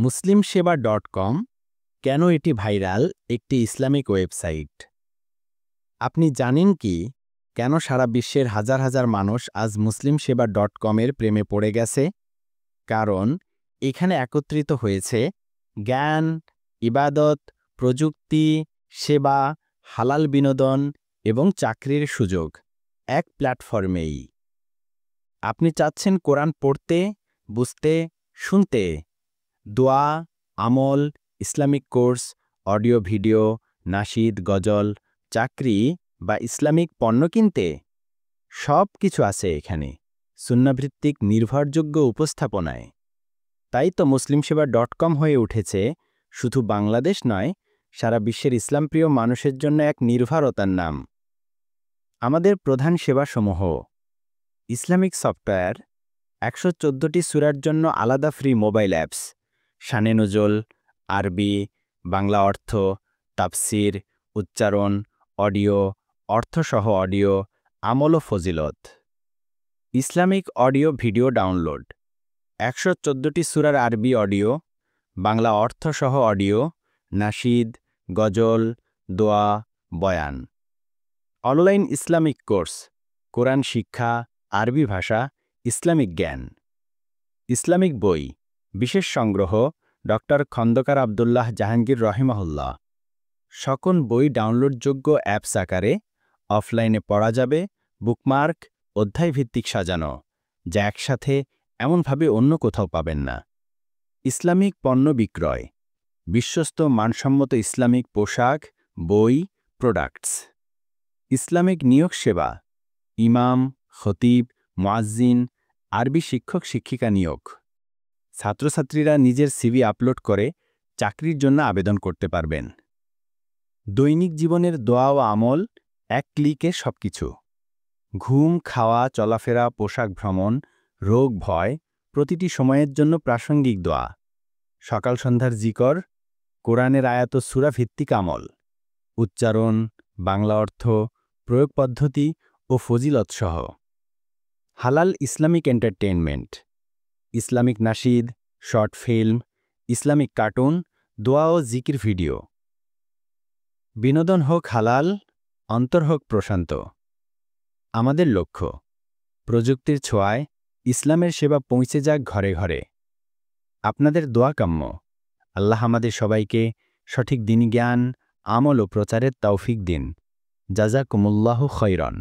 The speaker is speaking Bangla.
muslimsheba.com কেন এটি ভাইরাল একটি ইসলামিক ওয়েবসাইট। আপনি জানেন কি কেন সারা বিশ্বের হাজার হাজার মানুষ আজ muslimsheba.com এর প্রেমে পড়ে গেছে? কারণ এখানে একত্রিত হয়েছে জ্ঞান, ইবাদত, প্রযুক্তি, সেবা, হালাল বিনোদন এবং চাকরির সুযোগ এক প্ল্যাটফর্মেই। আপনি চাচ্ছেন কোরআন পড়তে, বুঝতে, শুনতে, দোয়া, আমল, ইসলামিক কোর্স, অডিও ভিডিও, নাশিদ, গজল, চাকরি বা ইসলামিক পণ্য কিনতে? সব কিছু আছে এখানে সুন্নাভিত্তিক নির্ভরযোগ্য উপস্থাপনায়। তাই তো muslimsheba.com হয়ে উঠেছে শুধু বাংলাদেশ নয়, সারা বিশ্বের ইসলামপ্রিয় মানুষের জন্য এক নির্ভরতার নাম। আমাদের প্রধান সেবাসমূহ: ইসলামিক সফটওয়্যার, 114টি সূরার জন্য আলাদা ফ্রি মোবাইল অ্যাপস, শানে নুজুল, আরবি, বাংলা অর্থ, তাফসির, উচ্চারণ, অডিও, অর্থসহ অডিও, আমল ও ফজিলত। ইসলামিক অডিও ভিডিও ডাউনলোড, 114টি সূরার আরবি অডিও, বাংলা অর্থসহ অডিও, নাশিদ, গজল, দোয়া, বয়ান। অনলাইন ইসলামিক কোর্স, কোরআন শিক্ষা, আরবি ভাষা, ইসলামিক জ্ঞান। ইসলামিক বই, বিশেষ সংগ্রহ ডক্টর খন্দকার আবদুল্লাহ জাহাঙ্গীর রহিমাহুল্লাহ। সকল বই ডাউনলোডযোগ্য অ্যাপস আকারে, অফলাইনে পড়া যাবে, বুকমার্ক, অধ্যায়ভিত্তিক সাজানো, যা একসাথে এমনভাবে অন্য কোথাও পাবেন না। ইসলামিক পণ্য বিক্রয়, বিশ্বস্ত মানসম্মত ইসলামিক পোশাক, বই, প্রোডাক্টস। ইসলামিক নিয়োগ সেবা, ইমাম, খতিব, মুয়াজ্জিন, আরবি শিক্ষক শিক্ষিকা নিয়োগ। ছাত্রছাত্রীরা নিজের সিভি আপলোড করে চাকরির জন্য আবেদন করতে পারবেন। দৈনিক জীবনের দোয়া ও আমল, এক ক্লিকে সবকিছু। ঘুম, খাওয়া, চলাফেরা, পোশাক, ভ্রমণ, রোগ, ভয়, প্রতিটি সময়ের জন্য প্রাসঙ্গিক দোয়া। সকাল সন্ধ্যার জিকর, কোরআনের আয়াত ও সূরা ভিত্তিক আমল, উচ্চারণ, বাংলা অর্থ, প্রয়োগ পদ্ধতি ও ফজিলত সহ। হালাল Islamic entertainment, Islamic nasheed, short film, Islamic cartoon, দোয়া ও জিকির ভিডিও। বিনোদন হোক হালাল, অন্তর হোক প্রশান্ত। আমাদের লক্ষ্য, প্রযুক্তির ছোঁয়ায় ইসলামের সেবা পৌঁছে যাক ঘরে ঘরে। আপনাদের দোয়া কাম্য। আল্লাহ আমাদের সবাইকে সঠিক দ্বীনি জ্ঞান, আমল ও প্রচারের তৌফিক দিন। জাযাকুমুল্লাহু খৈরান।